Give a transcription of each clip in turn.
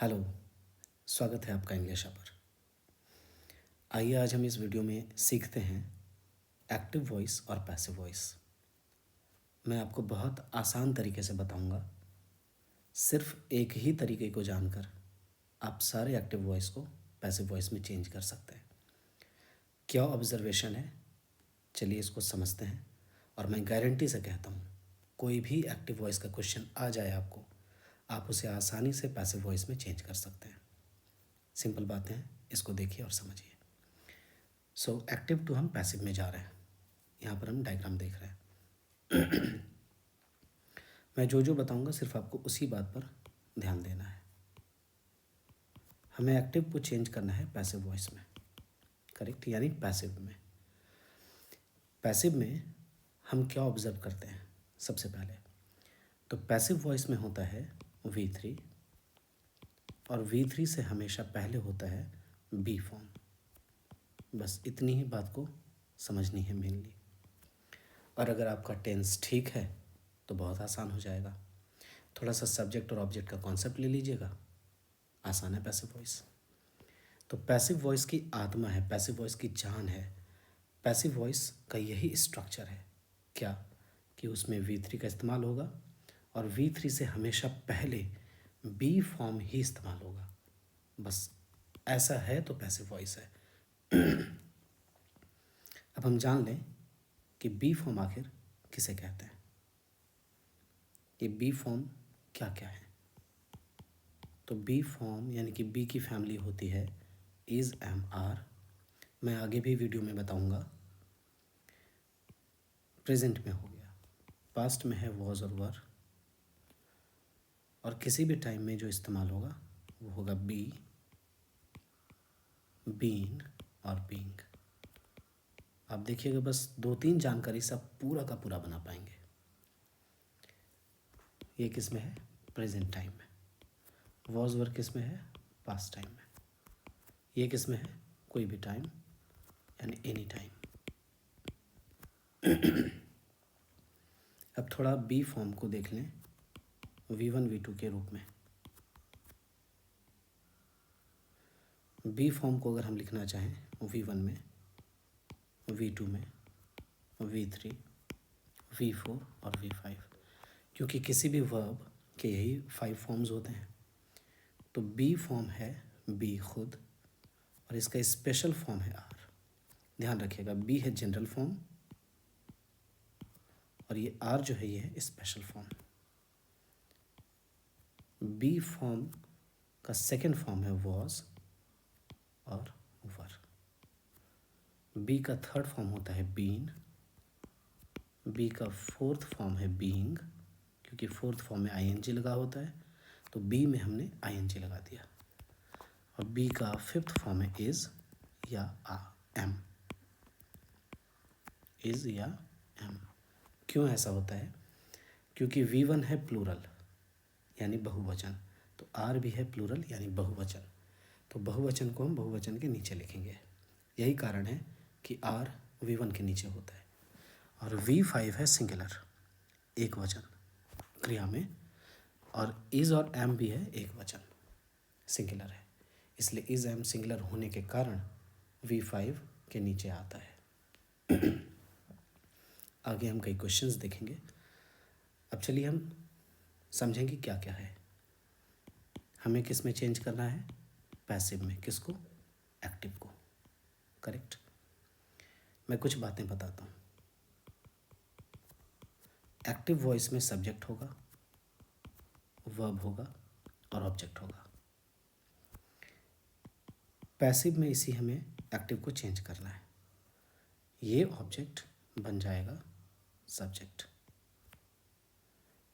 Hello. स्वागत है आपका इंग्लिश पर। आइए आज हम इस वीडियो में सीखते हैं एक्टिव वॉइस और पैसिव वॉइस। मैं आपको बहुत आसान तरीके से बताऊंगा। सिर्फ एक ही तरीके को जानकर आप सारे एक्टिव वॉइस को पैसिव वॉइस में चेंज कर सकते हैं। क्या ऑब्जर्वेशन है, चलिए इसको समझते हैं। और मैं गारंटी से कहता हूँ, कोई भी एक्टिव वॉइस का क्वेश्चन आ जाए आपको, आप उसे आसानी से पैसिव वॉइस में चेंज कर सकते हैं। सिंपल बातें हैं, इसको देखिए और समझिए। सो एक्टिव टू हम पैसिव में जा रहे हैं। यहाँ पर हम डायग्राम देख रहे हैं। मैं जो जो बताऊंगा सिर्फ आपको उसी बात पर ध्यान देना है। हमें एक्टिव को चेंज करना है पैसिव वॉइस में, करेक्ट, यानी पैसिव में। पैसिव में हम क्या ऑब्जर्व करते हैं? सबसे पहले तो पैसिव वॉइस में होता है V3 और V3 से हमेशा पहले होता है बी फॉर्म। बस इतनी ही बात को समझनी है मेनली। और अगर आपका टेंस ठीक है तो बहुत आसान हो जाएगा। थोड़ा सा सब्जेक्ट और ऑब्जेक्ट का कॉन्सेप्ट ले लीजिएगा, आसान है पैसिव वॉइस। तो पैसिव वॉइस की आत्मा है, पैसिव वॉइस की जान है। पैसिव वॉइस का यही स्ट्रक्चर है, क्या कि उसमें V3 का इस्तेमाल होगा और V3 से हमेशा पहले बी फॉर्म ही इस्तेमाल होगा। बस ऐसा है तो पैसिव वॉइस है। अब हम जान लें कि बी फॉर्म आखिर किसे कहते हैं। ये बी फॉर्म क्या क्या है? तो बी फॉर्म यानी कि बी की फैमिली होती है इज़, एम, आर। मैं आगे भी वीडियो में बताऊंगा। प्रेजेंट में हो गया, पास्ट में है वॉज और वर, और किसी भी टाइम में जो इस्तेमाल होगा वो होगा बी, बीन और बीइंग। आप देखिएगा, बस 2-3 जानकारी से आप पूरा का पूरा बना पाएंगे। ये किस में है? प्रेजेंट टाइम में। वॉज वर किस में है? पास्ट टाइम में। ये किस में है? कोई भी टाइम यानी एनी टाइम। अब थोड़ा बी फॉर्म को देख लें V1 V2 के रूप में। बी फॉर्म को अगर हम लिखना चाहें V1 में, V2 में, V3, V4 और V5, क्योंकि किसी भी वर्ब के यही 5 फॉर्म्स होते हैं। तो बी फॉर्म है बी खुद, और इसका स्पेशल फॉर्म है आर। ध्यान रखिएगा, बी है जनरल फॉर्म और ये आर जो है ये है स्पेशल फॉर्म। बी फॉर्म का सेकंड फॉर्म है वॉज और वर। बी का थर्ड फॉर्म होता है बीन। बी का फोर्थ फॉर्म है बीइंग, क्योंकि फोर्थ फॉर्म में आईएनजी लगा होता है, तो बी में हमने आईएनजी लगा दिया। और बी का फिफ्थ फॉर्म है इज या एम, इज या एम। क्यों ऐसा होता है? क्योंकि V1 है प्लूरल यानी बहुवचन, तो आर भी है प्लूरल यानी बहुवचन, तो बहुवचन को हम बहुवचन के नीचे लिखेंगे। यही कारण है कि आर V1 के नीचे होता है। और V5 है सिंगुलर, एक वचन क्रिया में, और इज और एम भी है एक वचन, सिंगुलर है। इसलिए इज एम सिंगुलर होने के कारण V5 के नीचे आता है। आगे हम कई क्वेश्चंस देखेंगे। अब चलिए हम समझेंगे क्या क्या है। हमें किस में चेंज करना है? पैसिव में। किसको? एक्टिव को, करेक्ट। मैं कुछ बातें बताता हूँ। एक्टिव वॉइस में सब्जेक्ट होगा, वर्ब होगा और ऑब्जेक्ट होगा। पैसिव में इसी हमें एक्टिव को चेंज करना है। ये ऑब्जेक्ट बन जाएगा सब्जेक्ट,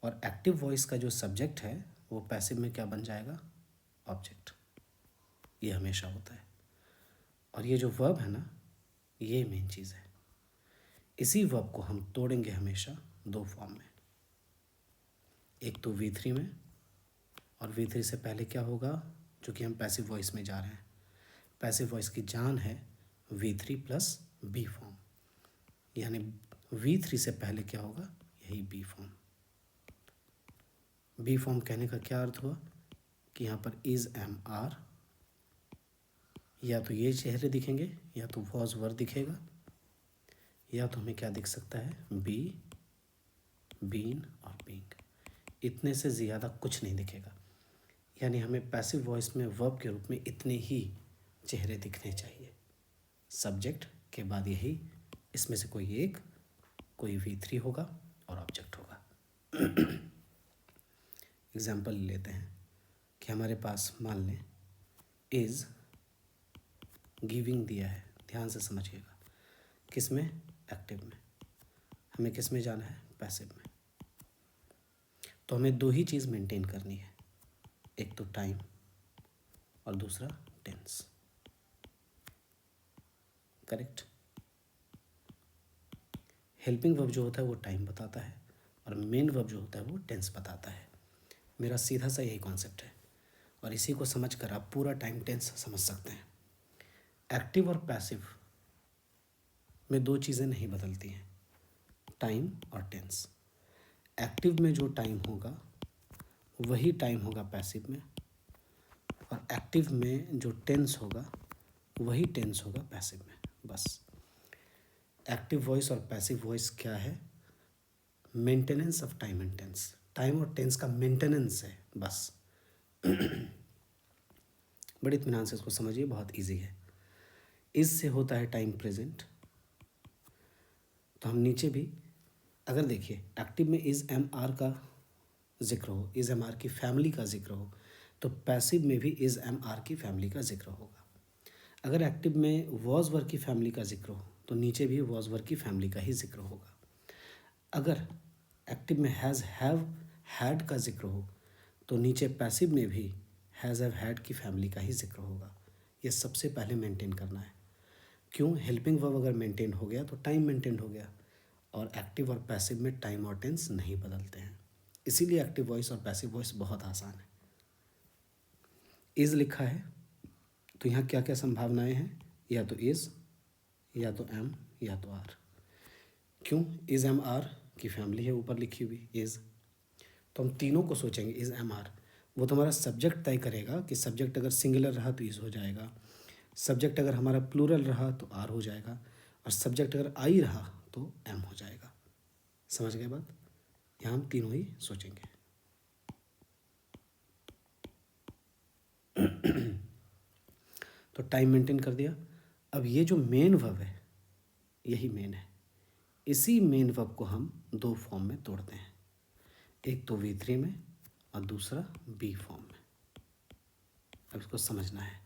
और एक्टिव वॉइस का जो सब्जेक्ट है वो पैसिव में क्या बन जाएगा? ऑब्जेक्ट। ये हमेशा होता है। और ये जो वर्ब है ना, ये मेन चीज़ है। इसी वर्ब को हम तोड़ेंगे हमेशा 2 फॉर्म में। एक तो V3 में, और V3 से पहले क्या होगा? चूँकि हम पैसिव वॉइस में जा रहे हैं, पैसिव वॉइस की जान है V3 प्लस बी फॉर्म, यानी V3 से पहले क्या होगा? यही बी फॉर्म। बी फॉर्म कहने का क्या अर्थ हुआ? कि यहाँ पर इज़ एम आर, या तो ये चेहरे दिखेंगे, या तो वॉज वर दिखेगा, या तो हमें क्या दिख सकता है, बी, बीन और बीइंग। इतने से ज़्यादा कुछ नहीं दिखेगा। यानी हमें पैसिव वॉइस में वर्ब के रूप में इतने ही चेहरे दिखने चाहिए। सब्जेक्ट के बाद यही, इसमें से कोई एक, कोई V3 होगा और ऑब्जेक्ट होगा। एग्जाम्पल लेते हैं कि हमारे पास मान लें इज़ गिविंग दिया है। ध्यान से समझिएगा, किस में, एक्टिव में। हमें किस में जाना है, पैसिव में। तो हमें दो ही चीज़ मेंटेन करनी है, एक तो टाइम और दूसरा टेंस। करेक्ट। हेल्पिंग वर्ब जो होता है वो टाइम बताता है और मेन वर्ब जो होता है वो टेंस बताता है। मेरा सीधा सा यही कॉन्सेप्ट है और इसी को समझकर आप पूरा टाइम टेंस समझ सकते हैं। एक्टिव और पैसिव में दो चीज़ें नहीं बदलती हैं, टाइम और टेंस। एक्टिव में जो टाइम होगा वही टाइम होगा पैसिव में, और एक्टिव में जो टेंस होगा वही टेंस होगा पैसिव में। बस एक्टिव वॉइस और पैसिव वॉइस क्या है, maintenance of time and tense. Time और टेंस का मेंटेनेंस है बस। बड़े इत्मीनान से इसको समझिए, बहुत इजी है। इससे होता है टाइम प्रेजेंट। तो हम नीचे भी अगर देखिए, एक्टिव में इज़ एम आर का जिक्र हो, इज़ एम आर की फैमिली का जिक्र हो, तो पैसिव में भी इज़ एम आर की फैमिली का जिक्र होगा। अगर एक्टिव में वॉज वर की फैमिली का जिक्र हो तो नीचे भी वॉज वर की फैमिली का ही जिक्र होगा। अगर एक्टिव में हैज़, हैव, हैड का जिक्र हो तो नीचे पैसिव में भी हैज़, हैव, हैड की फैमिली का ही जिक्र होगा। ये सबसे पहले मेंटेन करना है। क्यों, हेल्पिंग वर्ब अगर मेंटेन हो गया तो टाइम मेंटेन हो गया, और एक्टिव और पैसिव में टाइम और टेंस नहीं बदलते हैं। इसीलिए एक्टिव वॉइस और पैसिव वॉइस बहुत आसान है। इज़ लिखा है तो यहाँ क्या क्या संभावनाएं हैं, या तो इज़, या तो एम, या तो आर। क्यों, इज़ एम आर की फैमिली है ऊपर लिखी हुई इज़, तो हम तीनों को सोचेंगे इज़ एम आर। वो तो हमारा सब्जेक्ट तय करेगा कि सब्जेक्ट अगर सिंगुलर रहा तो इज़ हो जाएगा, सब्जेक्ट अगर हमारा प्लूरल रहा तो आर हो जाएगा, और सब्जेक्ट अगर आई रहा तो एम हो जाएगा। समझ गए बात? यहाँ हम तीनों ही सोचेंगे। तो टाइम मेंटेन कर दिया। अब ये जो मेन वर्ब है यही मेन है। इसी मेन वर्ब को हम दो फॉर्म में तोड़ते हैं, एक तो V3 में और दूसरा बी फॉर्म में। अब इसको समझना है।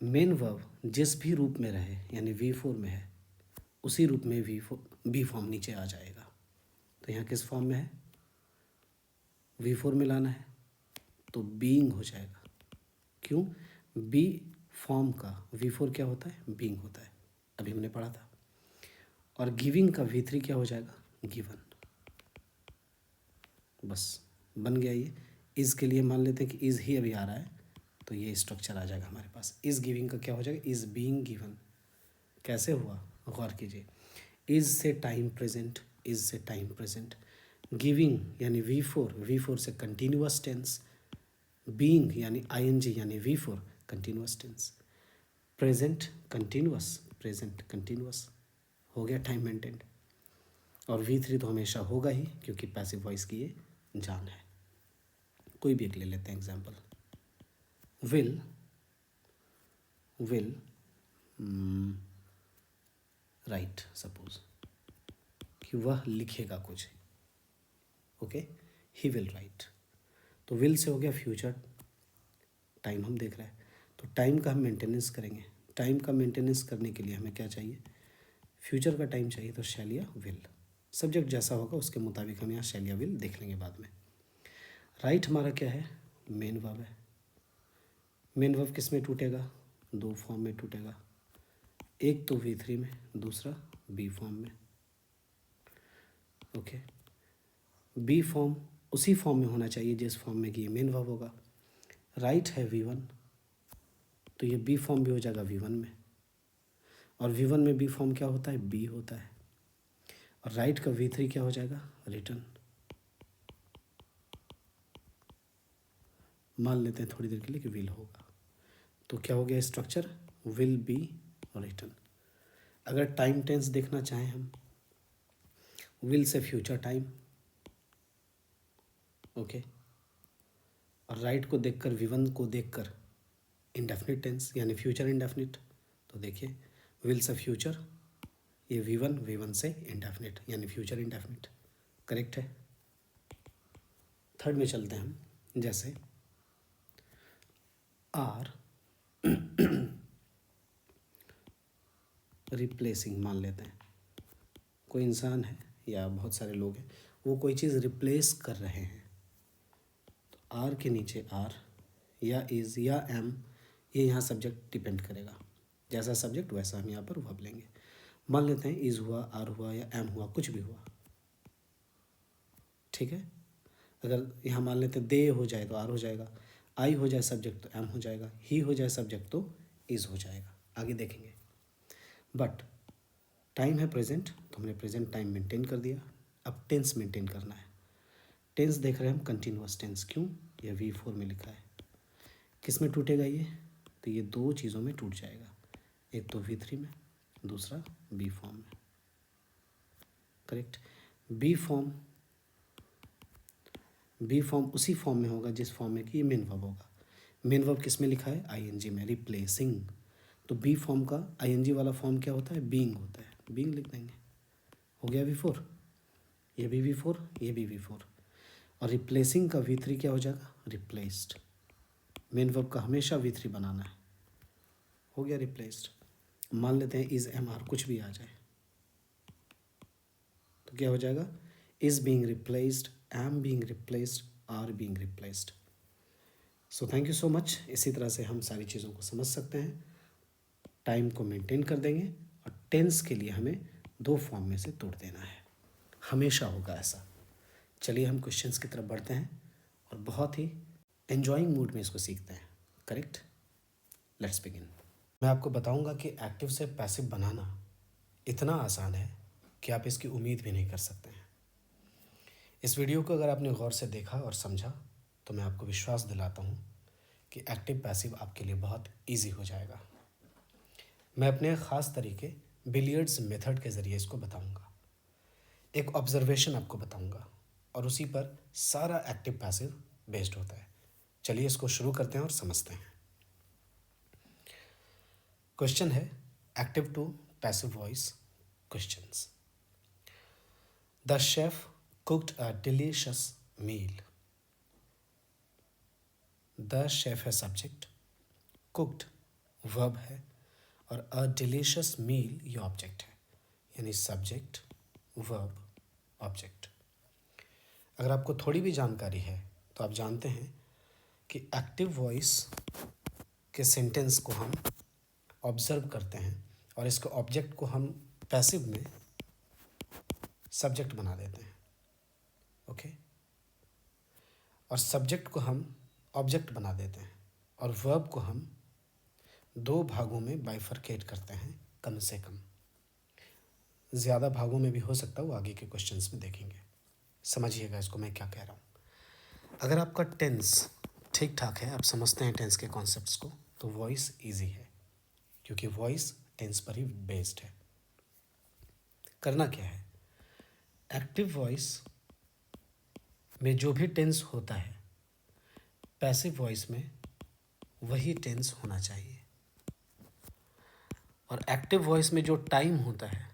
मेन वर्ब जिस भी रूप में रहे, यानी V4 में है, उसी रूप में बी फॉर्म नीचे आ जाएगा। तो यहाँ किस फॉर्म में है, V4 में लाना है तो बीइंग हो जाएगा। क्यों, बी फॉर्म का V4 क्या होता है, बीइंग होता है, अभी हमने पढ़ा था। और गिविंग का V3 क्या हो जाएगा, गिवन। बस बन गया ये। इज़ के लिए मान लेते हैं कि इज़ ही अभी आ रहा है, तो ये स्ट्रक्चर आ जाएगा हमारे पास। इज़ गिविंग का क्या हो जाएगा, इज़ बीइंग गिवन। कैसे हुआ, गौर कीजिए। इज़ से टाइम प्रेजेंट, इज़ से टाइम प्रेजेंट। गिविंग यानी V4 से कंटिन्यूअस टेंस। बीइंग यानी ING यानी V4 continuous tense. Present continuous, present continuous, हो गया टाइम मेंटेन। और V3 तो हमेशा होगा ही, क्योंकि पैसिव वॉइस की ये जान है। कोई भी एक ले लेते हैं एग्जाम्पल। विल राइट, सपोज कि वह लिखेगा कुछ, ओके, ही विल राइट। तो विल से हो गया फ्यूचर, टाइम हम देख रहे हैं, तो टाइम का हम मेंटेनेंस करेंगे। टाइम का मेंटेनेंस करने के लिए हमें क्या चाहिए, फ्यूचर का टाइम चाहिए, तो शैल या विल। सब्जेक्ट जैसा होगा उसके मुताबिक हम यहाँ शैल या विल देख लेंगे बाद में। राइट हमारा क्या है, मेन वर्ब है। मेन वर्ब किस में टूटेगा, दो फॉर्म में टूटेगा, एक तो V3 में, दूसरा बी फॉर्म में। ओके, बी फॉर्म उसी फॉर्म में होना चाहिए जिस फॉर्म में कि ये मेन वर्ब होगा। राइट है V1, तो ये बी फॉर्म भी हो जाएगा V1 में, और V1 में बी फॉर्म क्या होता है, बी होता है। और राइट का V3 क्या हो जाएगा, रिटर्न। मान लेते हैं थोड़ी देर के लिए कि विल होगा, तो क्या हो गया स्ट्रक्चर, विल बी रिटन। अगर टाइम टेंस देखना चाहें हम, will say future time, okay, और राइट को देखकर, विवन को देखकर इंडेफिनिट टेंस यानी फ्यूचर इंडेफिनिट, तो देखिए विल से फ्यूचर, ये वी वन से इंडेफिनिट यानी फ्यूचर इंडेफिनिट, करेक्ट है। थर्ड में चलते हैं हम, जैसे आर रिप्लेसिंग, मान लेते हैं कोई इंसान है या बहुत सारे लोग हैं, वो कोई चीज़ रिप्लेस कर रहे हैं, तो आर के नीचे आर या इज़ या एम, ये यहाँ सब्जेक्ट डिपेंड करेगा, जैसा सब्जेक्ट वैसा हम यहाँ पर वर्ब लेंगे। मान लेते हैं इज़ हुआ, आर हुआ या एम हुआ, कुछ भी हुआ, ठीक है। अगर यहाँ मान लेते हैं दे हो जाए तो आर हो जाएगा, आई हो जाए सब्जेक्ट तो एम हो जाएगा, ही हो जाए सब्जेक्ट तो इज़ हो जाएगा, आगे देखेंगे। बट टाइम है प्रेजेंट, तो हमने प्रेजेंट टाइम मेंटेन कर दिया। अब टेंस मेंटेन करना है। टेंस देख रहे हैं हम कंटिन्यूअस टेंस, क्यों, ये V4 में लिखा है। किस में टूटेगा ये, तो ये दो चीज़ों में टूट जाएगा, एक तो V3 में, दूसरा बी फॉर्म में, करेक्ट। बी फॉर्म उसी फॉर्म में होगा जिस फॉर्म में कि ये मेन वर्ब होगा। मेन वर्ब किस में लिखा है, ING में, रिप्लेसिंग। तो बी फॉर्म का ING वाला फॉर्म क्या होता है, बीइंग होता है, बीइंग लिख देंगे, हो गया V4, ये भी V4, ये भी V4। और रिप्लेसिंग का V3 क्या हो जाएगा, रिप्लेस्ड। मेन वर्ब का हमेशा V3 बनाना है, हो गया रिप्लेस्ड। मान लेते हैं इज़ एम आर कुछ भी आ जाए, तो क्या हो जाएगा, is being replaced, am being replaced, are being replaced. So thank you so much. इसी तरह से हम सारी चीज़ों को समझ सकते हैं, टाइम को मेंटेन कर देंगे, और टेंस के लिए हमें दो फॉर्म में से तोड़ देना है, हमेशा होगा ऐसा। चलिए हम क्वेश्चंस की तरफ बढ़ते हैं और बहुत ही एन्जॉइंग मूड में इसको सीखते हैं, करेक्ट। Let's begin. मैं आपको बताऊंगा कि एक्टिव से पैसिव बनाना इतना आसान है कि आप इसकी उम्मीद भी नहीं कर सकते हैं। इस वीडियो को अगर आपने गौर से देखा और समझा तो मैं आपको विश्वास दिलाता हूँ कि एक्टिव पैसिव आपके लिए बहुत ईजी हो जाएगा। मैं अपने ख़ास तरीके बिलियर्ड्स मेथड के ज़रिए इसको बताऊंगा, एक ऑब्जर्वेशन आपको बताऊंगा और उसी पर सारा एक्टिव पैसिव बेस्ड होता है। चलिए इसको शुरू करते हैं और समझते हैं। क्वेश्चन है active to passive voice questions. The chef cooked a delicious meal. The chef है सब्जेक्ट, कुक्ड वर्ब है, और अ डिलीशियस मील ये ऑब्जेक्ट है, यानी सब्जेक्ट वर्ब ऑब्जेक्ट। अगर आपको थोड़ी भी जानकारी है तो आप जानते हैं कि एक्टिव वॉइस के सेंटेंस को हम ऑब्जर्व करते हैं और इसके ऑब्जेक्ट को हम पैसिव में सब्जेक्ट बना देते हैं, ओके। और सब्जेक्ट को हम ऑब्जेक्ट बना देते हैं और वर्ब को हम दो भागों में बाइफरकेट करते हैं, कम से कम। ज़्यादा भागों में भी हो सकता है, वो आगे के क्वेश्चंस में देखेंगे। समझिएगा इसको मैं क्या कह रहा हूँ। अगर आपका टेंस ठीक ठाक है, आप समझते हैं टेंस के कॉन्सेप्ट्स को, तो वॉइस ईजी है, क्योंकि वॉइस टेंस पर ही बेस्ड है। करना क्या है, एक्टिव वॉइस में जो भी टेंस होता है पैसिव वॉइस में वही टेंस होना चाहिए, और एक्टिव वॉइस में जो टाइम होता है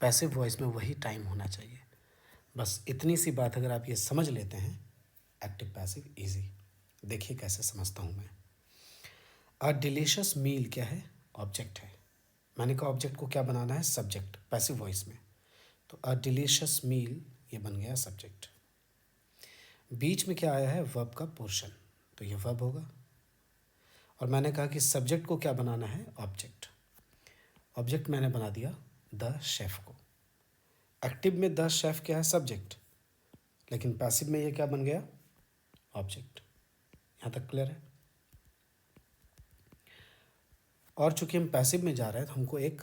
पैसिव वॉइस में वही टाइम होना चाहिए। बस इतनी सी बात अगर आप ये समझ लेते हैं, एक्टिव पैसिव इजी। देखिए कैसे समझता हूँ मैं। अ डिलीशियस मील क्या है, ऑब्जेक्ट है। मैंने कहा ऑब्जेक्ट को क्या बनाना है, सब्जेक्ट, पैसिव वॉइस में, तो अ डिलीशियस मील ये बन गया सब्जेक्ट। बीच में क्या आया है, वर्ब का पोर्शन, तो ये वर्ब होगा। और मैंने कहा कि सब्जेक्ट को क्या बनाना है, ऑब्जेक्ट। ऑब्जेक्ट मैंने बना दिया द शेफ को। एक्टिव में द शेफ क्या है, सब्जेक्ट, लेकिन पैसिव में ये क्या बन गया, ऑब्जेक्ट। यहाँ तक क्लियर है। और चूंकि हम पैसिव में जा रहे हैं तो हमको एक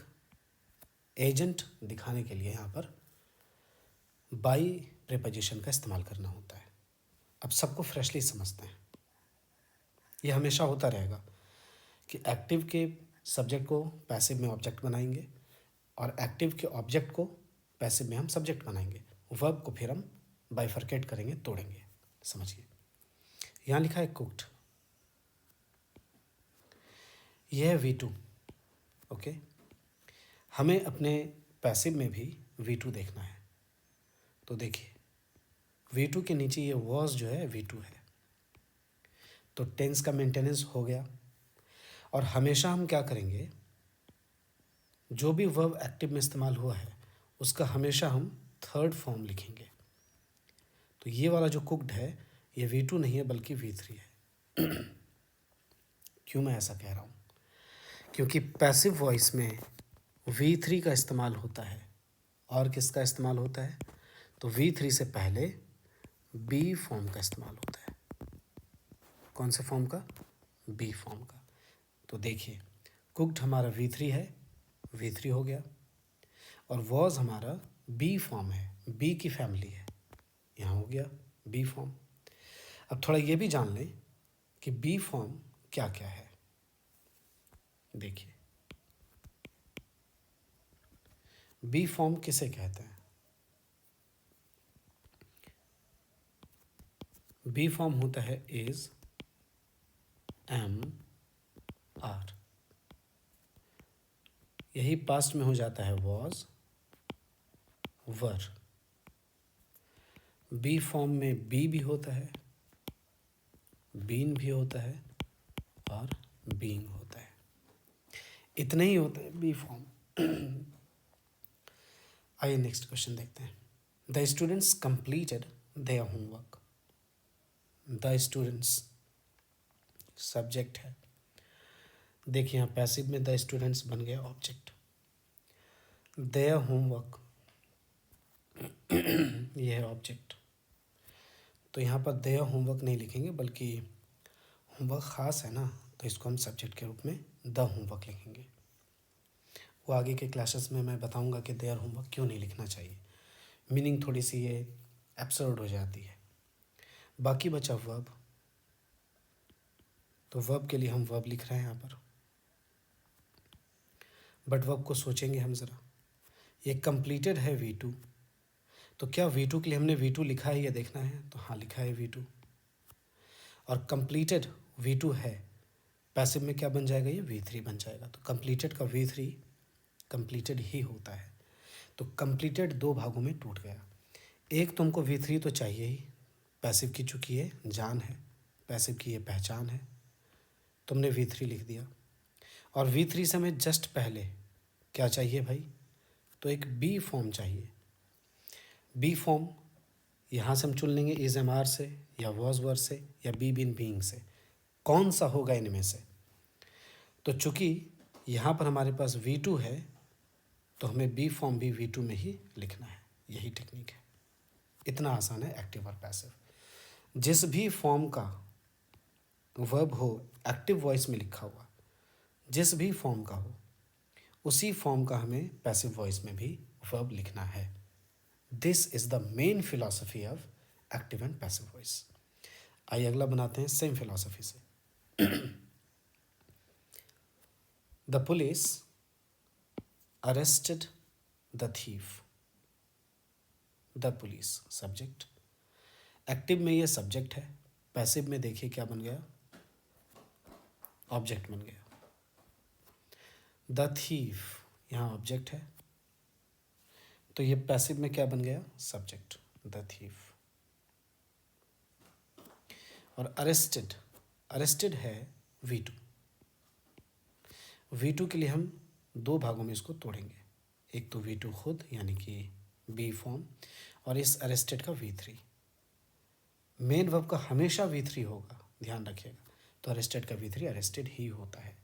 एजेंट दिखाने के लिए यहाँ पर बाई प्रीपोजिशन का इस्तेमाल करना होता है। अब सबको फ्रेशली समझते हैं। ये हमेशा होता रहेगा कि एक्टिव के सब्जेक्ट को पैसिव में ऑब्जेक्ट बनाएंगे और एक्टिव के ऑब्जेक्ट को पैसिव में हम सब्जेक्ट बनाएंगे। वर्ब को फिर हम बाइफरकेट करेंगे, तोड़ेंगे। समझिए, यहाँ लिखा है कुक्ड, यह है V2। ओके, हमें अपने पैसिव में भी V2 देखना है। तो देखिए, V2 के नीचे ये वॉज जो है V2 है, तो टेंस का मेंटेनेंस हो गया। और हमेशा हम क्या करेंगे, जो भी वर्ब एक्टिव में इस्तेमाल हुआ है उसका हमेशा हम थर्ड फॉर्म लिखेंगे। तो ये वाला जो कुक्ड है ये V2 नहीं है बल्कि V3 है। क्यों मैं ऐसा कह रहा हूँ? क्योंकि पैसिव वॉइस में V3 का इस्तेमाल होता है और किसका इस्तेमाल होता है, तो V3 से पहले बी फॉर्म का इस्तेमाल होता है। कौन से फॉर्म का? बी फॉर्म का। तो देखिए, कुक्ड हमारा V3 है, V3 हो गया, और वॉज हमारा बी फॉर्म है, बी की फैमिली है, यहाँ हो गया बी फॉर्म। अब थोड़ा ये भी जान लें कि बी फॉर्म क्या क्या है। देखिए, बी फॉर्म किसे कहते हैं? बी फॉर्म होता है इज, एम, आर। यही पास्ट में हो जाता है वॉज, वर। बी फॉर्म में बी भी होता है, बीन भी होता है और बीइंग होता है। इतने ही होते हैं बी फॉर्म। आइए नेक्स्ट क्वेश्चन देखते हैं। The students completed their homework. The students subject है। देखिए, यहाँ पैसिव में द स्टूडेंट्स बन गया ऑब्जेक्ट। देयर होमवर्क ये है ऑब्जेक्ट। तो यहाँ पर देयर होमवर्क नहीं लिखेंगे बल्कि होमवर्क ख़ास है ना, तो इसको हम सब्जेक्ट के रूप में द होमवर्क लिखेंगे। वो आगे के क्लासेस में मैं बताऊंगा कि देयर होमवर्क क्यों नहीं लिखना चाहिए, मीनिंग थोड़ी सी ये एब्सर्ड हो जाती है। बाकी बचा वर्ब, तो वर्ब के लिए हम वर्ब लिख रहे हैं यहाँ पर। बट वर्ब को सोचेंगे हम ज़रा, ये कंप्लीटेड है V2, तो क्या V2 के लिए हमने V2 लिखा है ये देखना है, तो हाँ लिखा है V2। और कंप्लीटेड V2 है, पैसिव में क्या बन जाएगा, ये V3 बन जाएगा। तो कंप्लीटेड का V3 कंप्लीटेड ही होता है। तो कंप्लीटेड दो भागों में टूट गया। एक तुमको V3 तो चाहिए ही, पैसिव की चूँकि ये जान है, पैसिव की ये पहचान है, तुमने V3 लिख दिया। और V3 से हमें जस्ट पहले क्या चाहिए भाई, तो एक बी फॉर्म चाहिए। बी फॉर्म यहाँ से हम चुन लेंगे इज, एम, आर से या वॉज, वर से या बी, बीन, बीइंग से, कौन सा होगा इनमें से। तो चूँकि यहाँ पर हमारे पास V2 है तो हमें बी फॉर्म भी V2 में ही लिखना है। यही टेक्निक है, इतना आसान है एक्टिव और पैसिव। जिस भी फॉर्म का वर्ब हो एक्टिव वॉइस में लिखा हुआ, जिस भी फॉर्म का हो, उसी फॉर्म का हमें पैसिव वॉइस में भी वर्ब लिखना है। This is the main philosophy of active and passive voice. आइए अगला बनाते हैं सेम फिलॉसफी से। The police arrested the thief. The police subject, active में ये सब्जेक्ट है, पैसिव में देखिए क्या बन गया, ऑब्जेक्ट बन गया। द थीफ यहाँ ऑब्जेक्ट है, तो ये पैसिव में क्या बन गया, सब्जेक्ट, द थीफ। और अरेस्टेड, अरेस्टेड है V2। V2 के लिए हम दो भागों में इसको तोड़ेंगे, एक तो V2 खुद यानी कि बी फॉर्म, और इस अरेस्टेड का V3। मेन वर्ब का हमेशा V3 होगा, ध्यान रखिएगा। तो अरेस्टेड का V3 अरेस्टेड ही होता है।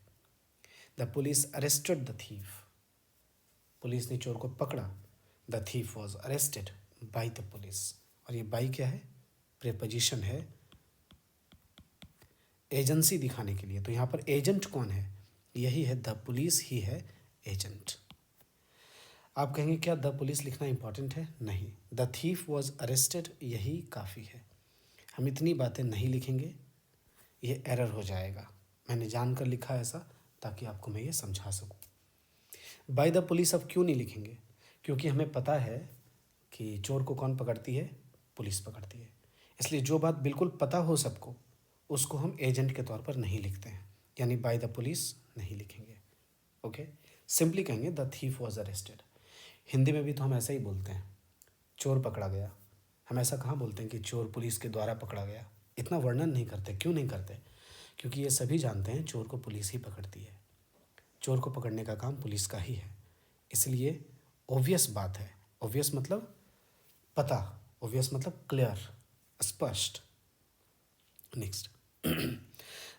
The police arrested the thief, police ने चोर को पकड़ा। The thief was arrested by the police, और ये बाई क्या है, प्रीपोजिशन है एजेंसी दिखाने के लिए। तो यहाँ पर एजेंट कौन है, यही है, द पुलिस ही है एजेंट। आप कहेंगे क्या द पुलिस लिखना इंपॉर्टेंट है? नहीं, द थीफ वॉज अरेस्टेड यही काफ़ी है। हम इतनी बातें नहीं लिखेंगे, ये एरर हो जाएगा। मैंने जानकर लिखा ऐसा ताकि आपको मैं ये समझा सकूं। बाय द पुलिस अब क्यों नहीं लिखेंगे? क्योंकि हमें पता है कि चोर को कौन पकड़ती है? पुलिस पकड़ती है। इसलिए जो बात बिल्कुल पता हो सबको, उसको हम एजेंट के तौर पर नहीं लिखते हैं, यानी बाय द पुलिस नहीं लिखेंगे। ओके, सिंपली कहेंगे the thief was arrested. Hindi में भी तो हम ऐसा ही बोलते हैं, चोर पकड़ा गया। हम ऐसा कहाँ बोलते हैं कि चोर पुलिस के द्वारा पकड़ा गया? इतना वर्णन नहीं करते। क्यों नहीं करते? क्योंकि ये सभी जानते हैं चोर को पुलिस ही पकड़ती है। चोर को पकड़ने का काम पुलिस का ही है। इसलिए ऑब्वियस बात है। ऑब्वियस मतलब पता, ऑब्वियस मतलब क्लियर, स्पष्ट। Next,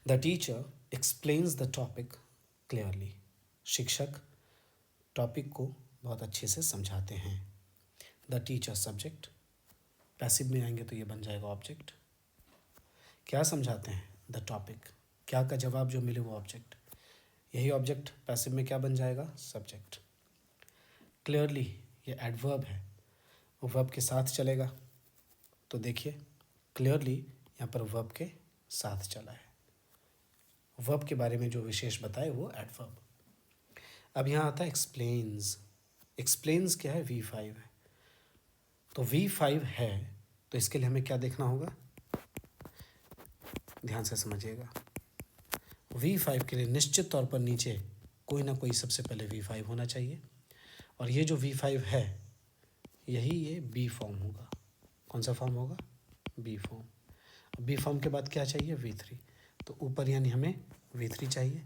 the teacher explains the topic clearly. शिक्षक टॉपिक को बहुत अच्छे से समझाते हैं। द टीचर सब्जेक्ट, पैसिव में आएंगे तो ये बन जाएगा ऑब्जेक्ट। क्या समझाते हैं? द टॉपिक, क्या का जवाब जो मिले वो ऑब्जेक्ट। यही ऑब्जेक्ट पैसिव में क्या बन जाएगा? सब्जेक्ट। क्लियरली ये एडवर्ब है, वो वर्ब के साथ चलेगा। तो देखिए क्लियरली यहाँ पर वर्ब के साथ चला है। वर्ब के बारे में जो विशेष बताए वो एडवर्ब। अब यहाँ आता है एक्सप्लेन्स। एक्सप्लेन्स क्या है? V5 है। तो V5 है तो इसके लिए हमें क्या देखना होगा? ध्यान से समझिएगा। V5 के लिए निश्चित तौर पर नीचे कोई ना कोई सबसे पहले V5 होना चाहिए, और ये जो V5 है यही ये B फॉर्म होगा। कौन सा फॉर्म होगा? B form. B फॉर्म के बाद क्या चाहिए? V3। तो ऊपर यानी हमें V3 चाहिए,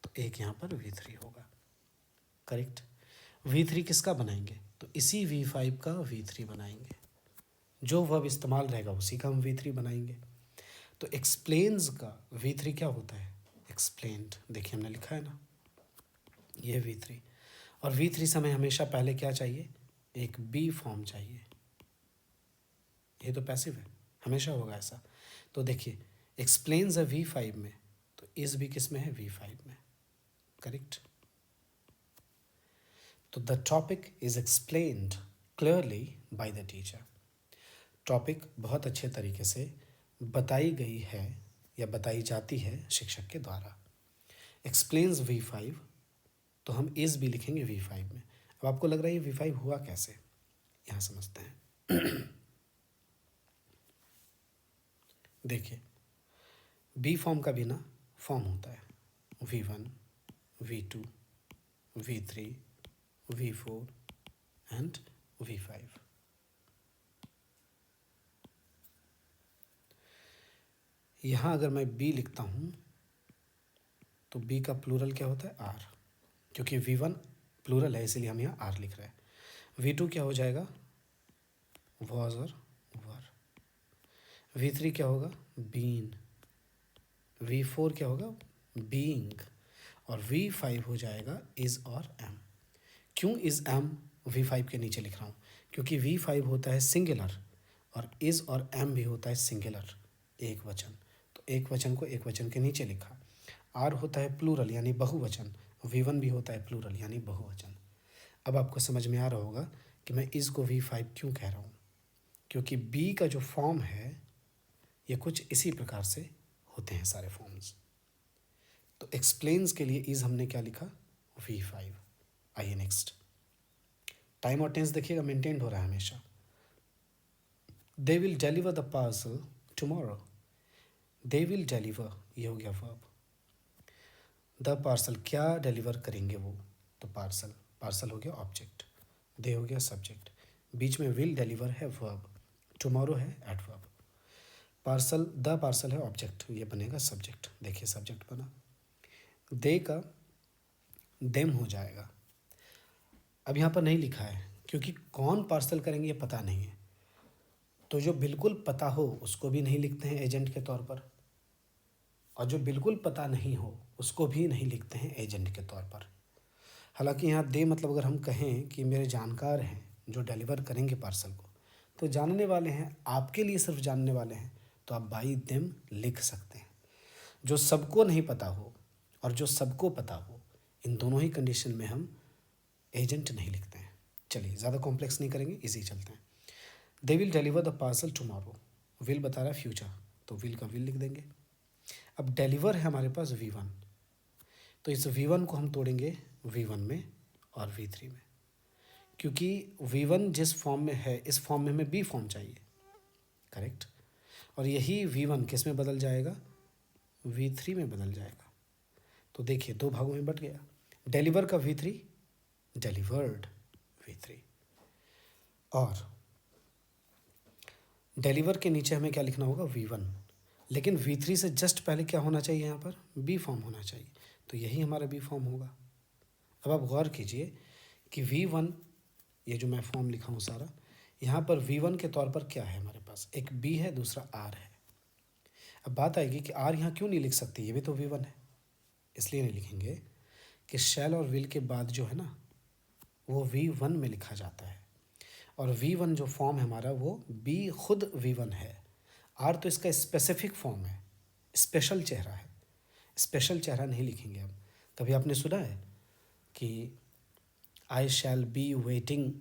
तो एक यहाँ पर V3 होगा। करेक्ट। V3 किसका बनाएंगे? तो इसी V5 का V3 बनाएंगे। जो वर्ब इस्तेमाल रहेगा उसी का हम V3 बनाएंगे। तो एक्सप्लेन्स का V3 क्या होता है? एक्सप्लेन्ड। देखिए हमने लिखा है ना, ये V3। और V3 से हमें हमेशा पहले क्या चाहिए? एक B फॉर्म चाहिए। ये तो पैसिव है, हमेशा होगा ऐसा। तो देखिए एक्सप्लेन्स है V5 में, तो इस भी किस में है? V5 में। करेक्ट। तो the topic is explained clearly by the teacher. Topic बहुत अच्छे तरीके से बताई गई है या बताई जाती है शिक्षक के द्वारा। एक्सप्लेन्स V5, तो हम इज भी लिखेंगे V5 में। अब आपको लग रहा है ये V5 हुआ कैसे? यहाँ समझते हैं। देखिए B फॉर्म का भी ना फॉर्म होता है, V1, V2, V3, V4 and V5। यहाँ अगर मैं B लिखता हूँ तो B का प्लूरल क्या होता है? R, क्योंकि V1 प्लूरल है इसीलिए हम यहाँ R लिख रहे हैं। V2 क्या हो जाएगा? वॉज और वर। V3 क्या होगा? बीन। V4 क्या होगा? बीइंग। और V5 हो जाएगा इज और एम। क्यों इज एम V5 के नीचे लिख रहा हूँ? क्योंकि V5 होता है सिंगुलर और इज और एम भी होता है सिंगुलर, एक वचन। तो एक वचन को एक वचन के नीचे लिखा। आर होता है प्लूरल यानी बहुवचन, V1 भी होता है प्लूरल यानी बहुवचन। अब आपको समझ में आ रहा होगा कि मैं इस को V5 क्यों कह रहा हूँ। क्योंकि B का जो फॉर्म है ये कुछ इसी प्रकार से होते हैं सारे फॉर्म्स। तो एक्सप्लेन्स के लिए इज हमने क्या लिखा? V5। आइए नेक्स्ट। टाइम और टेंस देखिएगा मेंटेन्ड हो रहा है हमेशा। They will deliver the parcel tomorrow. They will deliver ये हो गया वर्ब। द पार्सल क्या डिलीवर करेंगे वो? तो पार्सल, पार्सल हो गया ऑब्जेक्ट, दे हो गया सब्जेक्ट, बीच में विल डिलीवर है वर्ब, टुमारो है एडवर्ब। पार्सल, द पार्सल है ऑब्जेक्ट, ये बनेगा सब्जेक्ट। देखिए सब्जेक्ट बना। दे का देम हो जाएगा। अब यहाँ पर नहीं लिखा है क्योंकि कौन पार्सल करेंगे ये पता नहीं है। तो जो बिल्कुल पता हो उसको भी नहीं लिखते हैं एजेंट के तौर पर, और जो बिल्कुल पता नहीं हो उसको भी नहीं लिखते हैं एजेंट के तौर पर। हालांकि यहाँ दे मतलब अगर हम कहें कि मेरे जानकार हैं जो डिलीवर करेंगे पार्सल को, तो जानने वाले हैं, आपके लिए सिर्फ जानने वाले हैं, तो आप बाई देम लिख सकते हैं। जो सबको नहीं पता हो और जो सबको पता हो, इन दोनों ही कंडीशन में हम एजेंट नहीं लिखते हैं। चलिए ज़्यादा कॉम्प्लेक्स नहीं करेंगे, इजी चलते हैं। They will deliver the parcel tomorrow. Will बता रहा है फ्यूचर, तो विल का विल लिख देंगे। अब डिलीवर है हमारे पास V1, तो इस V1 को हम तोड़ेंगे V1 में और V3 में, क्योंकि V1 जिस फॉर्म में है इस फॉर्म में हमें B फॉर्म चाहिए, करेक्ट। और यही V1 किस में बदल जाएगा, V3 में बदल जाएगा। तो देखिए दो भागों में बट गया, डिलीवर का V3, डिलीवर्ड V3, और डिलीवर के नीचे हमें क्या लिखना होगा, V1, लेकिन V3 से जस्ट पहले क्या होना चाहिए, यहाँ पर B फॉर्म होना चाहिए, तो यही हमारा B फॉर्म होगा। अब आप गौर कीजिए कि V1, ये जो मैं फॉर्म लिखा हूँ सारा, यहाँ पर V1 के तौर पर क्या है हमारे पास, एक B है, दूसरा R है। अब बात आएगी कि R यहाँ क्यों नहीं लिख सकती, ये भी तो V1 है, इसलिए नहीं लिखेंगे कि शैल और विल के बाद जो है ना वो V1 में लिखा जाता है, और V1 जो फॉर्म है हमारा वो B खुद V1 है। R तो इसका स्पेसिफिक फॉर्म है, स्पेशल चेहरा है, स्पेशल चेहरा नहीं लिखेंगे हम। कभी आपने सुना है कि आई शैल बी वेटिंग,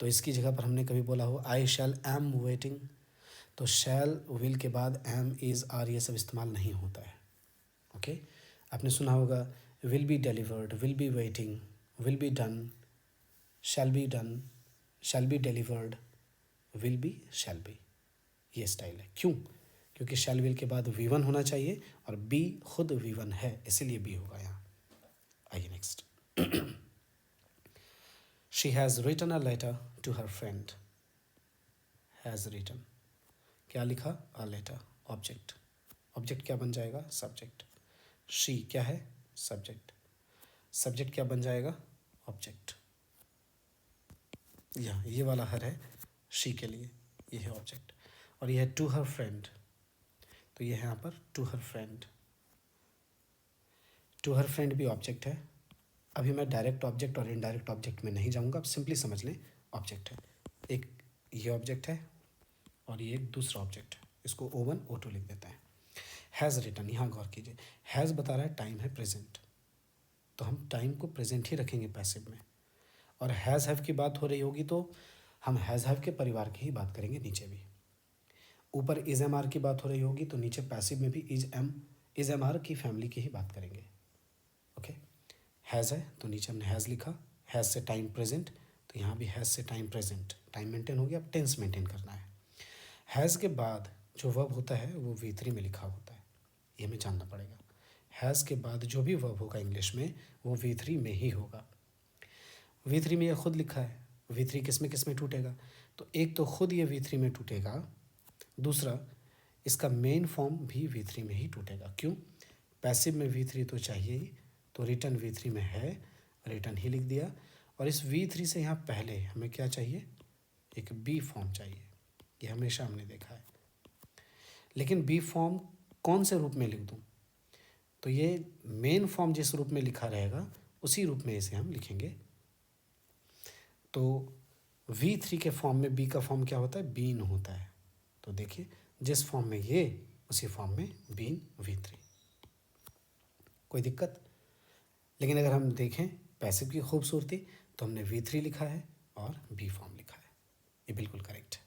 तो इसकी जगह पर हमने कभी बोला हो आई शैल एम वेटिंग, तो शैल विल के बाद एम इज़ आर ये सब इस्तेमाल नहीं होता है, ओके। आपने सुना होगा will be delivered, will be waiting, will be done, shall be delivered, will be, shall be, ये स्टाइल है। क्यों, क्योंकि शैल विल के बाद V1 होना चाहिए और B खुद V1 है, इसीलिए B होगा यहाँ। आइए next. She has written a letter to her friend, has written, क्या लिखा, अ लेटर, ऑब्जेक्ट, ऑब्जेक्ट क्या बन जाएगा, सब्जेक्ट। शी क्या है, सब्जेक्ट, सब्जेक्ट क्या बन जाएगा, ऑब्जेक्ट। यहाँ ये वाला हर है शी के लिए, ये है ऑब्जेक्ट, और ये है टू हर फ्रेंड, तो ये है यहाँ पर to her friend, to her friend भी ऑब्जेक्ट है। अभी मैं डायरेक्ट ऑब्जेक्ट और इनडायरेक्ट ऑब्जेक्ट में नहीं जाऊँगा, आप सिंपली समझ लें ऑब्जेक्ट है। एक ये ऑब्जेक्ट है और ये एक दूसरा ऑब्जेक्ट है, इसको O1 O2 लिख देते हैं। हैज़ रिटन, यहाँ गौर कीजिए, हैज़ बता रहा है टाइम है प्रेजेंट, तो हम टाइम को प्रेजेंट ही रखेंगे पैसिव में, और हैज़ हैव की बात हो रही होगी तो हम हैज़ हैव के परिवार की ही बात करेंगे, नीचे भी। ऊपर इज़ एम आर की बात हो रही होगी तो नीचे पैसिव में भी इज़ एम आर की फैमिली की ही बात करेंगे, ओके। हैज़ है तो नीचे हमने हैज़ लिखा, हैज़ से टाइम प्रेजेंट, तो यहाँ भी हैज़ से टाइम प्रेजेंट, टाइम मेंटेन हो गया, अब टेंस मेंटेन करना है। हैज़ के बाद जो वर्ब होता है वो V3 में लिखा होता है, ये हमें जानना पड़ेगा। हैज़ के बाद जो भी वर्ब होगा इंग्लिश में वो V3 में ही होगा। V3 में ये खुद लिखा है, V3 किस में टूटेगा, तो एक तो खुद ये V3 में टूटेगा, दूसरा इसका मेन फॉर्म भी V3 में ही टूटेगा। क्यों, पैसिव में V3 तो चाहिए ही, तो रिटर्न V3 में है, रिटर्न ही लिख दिया, और इस V3 से यहाँ पहले हमें क्या चाहिए, एक B फॉर्म चाहिए, ये हमेशा हमने देखा है। लेकिन B फॉर्म कौन से रूप में लिख दूँ, तो ये मेन फॉर्म जिस रूप में लिखा रहेगा उसी रूप में इसे हम लिखेंगे। तो V3 के फॉर्म में B का फॉर्म क्या होता है, बीन होता है, तो देखिए जिस फॉर्म में ये उसी फॉर्म में बीन V3, कोई दिक्कत। लेकिन अगर हम देखें पैसिव की खूबसूरती तो हमने V3 लिखा है और B फॉर्म लिखा है, ये बिल्कुल करेक्ट है।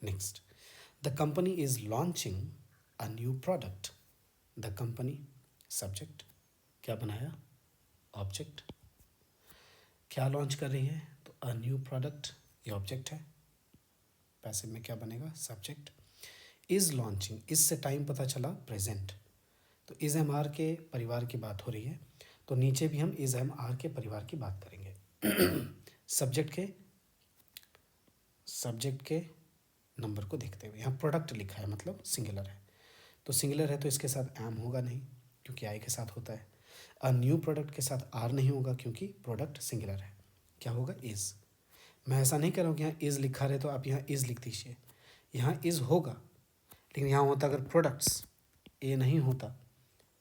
Next, the company is launching a new product, the company subject, क्या बनाया, ऑब्जेक्ट, क्या लॉन्च कर रही है, तो अ न्यू प्रोडक्ट, ये ऑब्जेक्ट है, पैसिव में क्या बनेगा, सब्जेक्ट। इज लॉन्चिंग, इससे टाइम पता चला प्रेजेंट, तो इज एम आर के परिवार की बात हो रही है, तो नीचे भी हम इज एम आर के परिवार की बात करेंगे। सब्जेक्ट के नंबर को देखते हुए, यहाँ प्रोडक्ट लिखा है मतलब सिंगुलर है, तो सिंगुलर है तो इसके साथ एम होगा नहीं क्योंकि आई के साथ होता है। अ न्यू प्रोडक्ट के साथ आर नहीं होगा क्योंकि प्रोडक्ट सिंगुलर है, क्या होगा, इज़। मैं ऐसा नहीं कर रहा हूँ कि यहाँ इज़ लिखा रहे तो आप यहाँ इज़ लिख दीजिए, यहाँ इज़ होगा, लेकिन यहाँ होता अगर प्रोडक्ट्स, ए नहीं होता,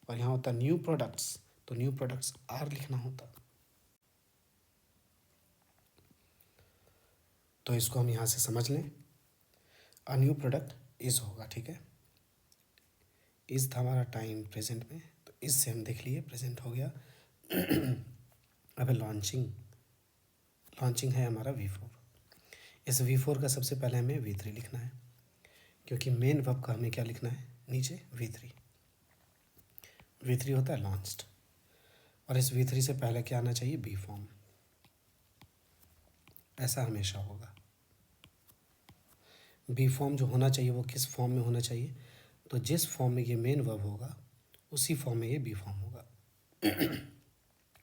और यहाँ होता न्यू प्रोडक्ट्स, तो न्यू प्रोडक्ट्स आर लिखना होता। तो इसको हम यहाँ से समझ लें, अ न्यू प्रोडक्ट इज़ होगा, ठीक है। इज़ था हमारा टाइम प्रेजेंट में, तो इससे हम देख लिए प्रेजेंट हो गया। अब लॉन्चिंग, लॉन्चिंग है हमारा V4, इस V4 का सबसे पहले हमें V3 लिखना है, क्योंकि मेन वर्ब का हमें क्या लिखना है, नीचे V3, V3 होता है लॉन्च्ड, और इस V3 से पहले क्या आना चाहिए, बी फॉर्म। ऐसा हमेशा होगा। बी फॉर्म जो होना चाहिए वो किस फॉर्म में होना चाहिए, तो जिस फॉर्म में ये मेन वर्ब होगा उसी फॉर्म में ये बी फॉर्म होगा।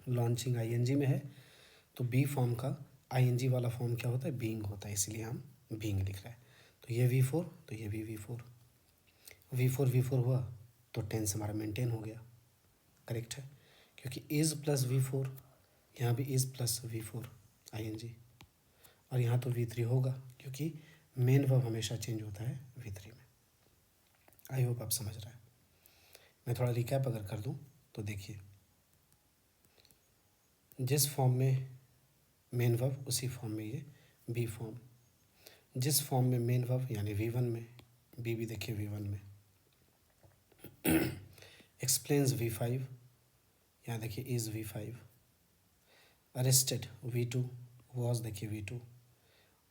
लॉन्चिंग आईएनजी में है तो बी फॉर्म का आईएनजी वाला फॉर्म क्या होता है, बीइंग होता है, इसलिए हम बीइंग लिख रहे हैं। तो ये V4 तो ये भी V4, V4 हुआ तो टेंस हमारा मेंटेन हो गया, करेक्ट है, क्योंकि इज़ प्लस V4, यहाँ भी इज़ प्लस V4 आईएनजी, और यहाँ तो V3 होगा क्योंकि मेन वर्ब हमेशा चेंज होता है V3 में। आई होप आप समझ रहे हैं। मैं थोड़ा रिकैप अगर कर दूँ तो देखिए, जिस फॉर्म में मेन वर्ब उसी फॉर्म में ये बी फॉर्म, जिस फॉर्म में मेन वर्ब यानी V1 में, बी भी देखिए V1 में। एक्सप्लेन्स V5, यहाँ देखिए is V5। Arrested V2, was देखिए V2,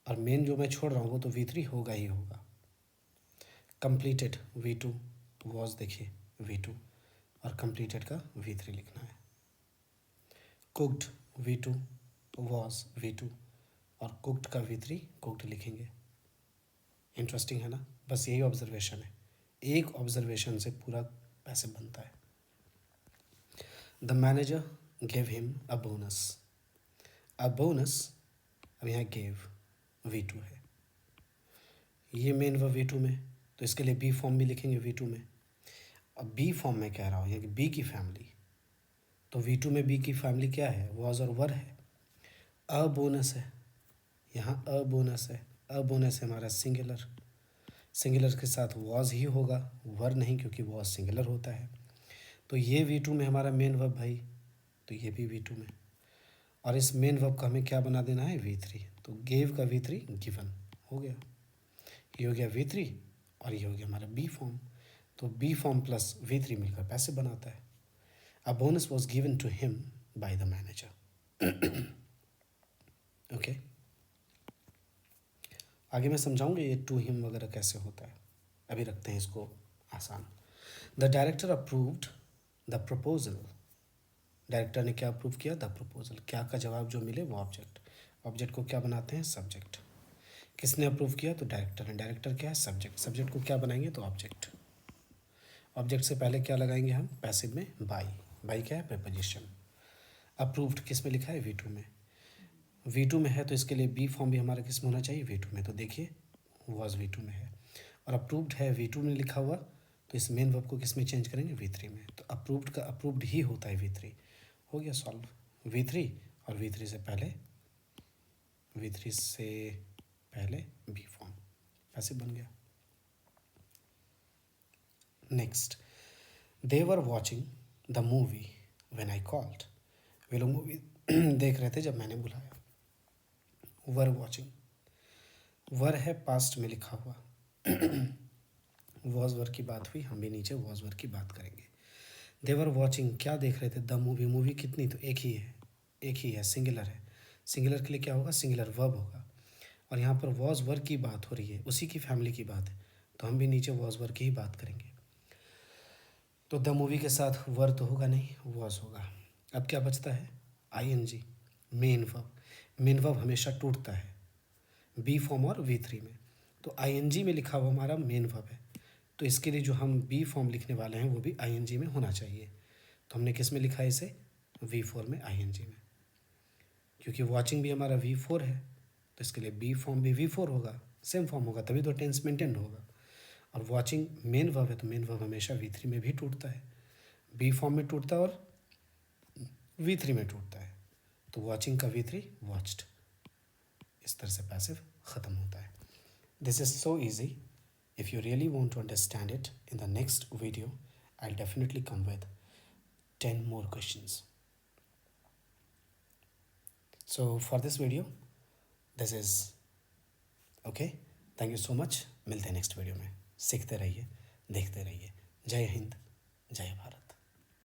और मेन जो मैं छोड़ रहा हूँ वो तो V3 होगा ही होगा। कंप्लीटेड V2, वॉज देखिए V2, और कंप्लीटेड का V3 लिखना है। कुक्ड V2, वॉज V2, और कुक्ड का V3 कुक्ड लिखेंगे। इंटरेस्टिंग है ना, बस यही ऑब्जर्वेशन है, एक ऑब्जर्वेशन से पूरा पैसे बनता है। The manager gave him a bonus, a bonus, अब यहाँ गेव V2 है, ये मेन वर्ब V2 में, तो इसके लिए बी फॉर्म भी लिखेंगे V2 में। अब बी फॉर्म में कह रहा हूँ यानी बी की फैमिली, तो V2 में बी की फैमिली क्या है, वॉज और वर है। अ बोनस है, यहाँ अ बोनस है, अ बोनस है हमारा सिंगुलर, सिंगुलर के साथ वॉज ही होगा, वर नहीं, क्योंकि वॉज सिंगुलर होता है। तो ये V2 में हमारा मेन वर्ब भाई, तो ये भी V2 में, और इस मेन वर्ब का हमें क्या बना देना है, V3, तो गेव का V3 गिवन हो गया, ये हो गया V3, और ये हो गया हमारा बी फॉर्म। तो बी फॉर्म प्लस V3 मिलकर पैसे बनाता है। A bonus was given to him by the manager. Okay, आगे मैं समझाऊंगा ये टू हिम वगैरह कैसे होता है, अभी रखते हैं इसको आसान। The director approved the proposal, director ने क्या अप्रूव किया, द प्रपोजल, क्या का जवाब जो मिले वो ऑब्जेक्ट, ऑब्जेक्ट को क्या बनाते हैं, सब्जेक्ट। किसने अप्रूव किया, तो डायरेक्टर ने, डायरेक्टर क्या है, सब्जेक्ट, सब्जेक्ट को क्या बनाएंगे, तो ऑब्जेक्ट। ऑब्जेक्ट से पहले क्या लगाएंगे हम, पैसिव में बाई, बाई क्या है, प्रीपोजिशन। अप्रूव्ड किस में लिखा है, V2 में, V2 में है तो इसके लिए बी फॉर्म भी हमारा किस में होना चाहिए, V2 में, तो देखिए वॉज V2 में है, और अप्रूव्ड है V2 में लिखा हुआ, तो इस मेन वर्ब को किस में चेंज करेंगे, V3 में, तो अप्रूव्ड का अप्रूव्ड ही होता है V3, हो गया सॉल्व। V3 और V3 से पहले, V3 से पहले बी फॉर्म, पैसे बन गया। Next, they were watching the movie when I called, वे लोग मूवी देख रहे थे जब मैंने बुलाया। वर वॉचिंग, वर है पास्ट में लिखा हुआ, वॉज वर की बात हुई, हम भी नीचे वॉज वर की बात करेंगे। दे वर वॉचिंग, क्या देख रहे थे, द मूवी, मूवी कितनी, तो एक ही है, एक ही है, सिंगुलर है, सिंगुलर के लिए क्या होगा, सिंगुलर वर्ब होगा, और यहाँ पर वॉज वर की बात हो रही है, उसी की फैमिली की बात है, तो हम भी नीचे वॉज वर की ही बात करेंगे। तो द मूवी के साथ वर तो होगा नहीं, वॉज होगा। अब क्या बचता है, ING, main verb, main verb हमेशा टूटता है बी फॉर्म और V3 में, तो आईएनजी में लिखा हुआ हमारा मेन वर्ब है, तो इसके लिए जो हम बी फॉर्म लिखने वाले हैं वो भी आईएनजी में होना चाहिए। तो हमने किस में लिखा है इसे, V4 में, आईएनजी में, क्योंकि वॉचिंग भी हमारा V4 है, तो इसके लिए बी फॉर्म भी V4 होगा, सेम फॉर्म होगा, तभी तो टेंस मेंटेन होगा। और वॉचिंग मेन वर्ब है तो मेन वर्ब हमेशा V3 में भी टूटता है, बी फॉर्म में टूटता है और V3 में टूटता है, तो वॉचिंग का V3 वॉच्ड, इस तरह से पैसिव ख़त्म होता है। This is so easy, if you really want to understand it, in the next video I'll definitely come with 10 more questions. So for this video this is okay. Thank you so much, मिलते हैं next video में। सीखते रहिए, देखते रहिए। जय हिंद, जय भारत।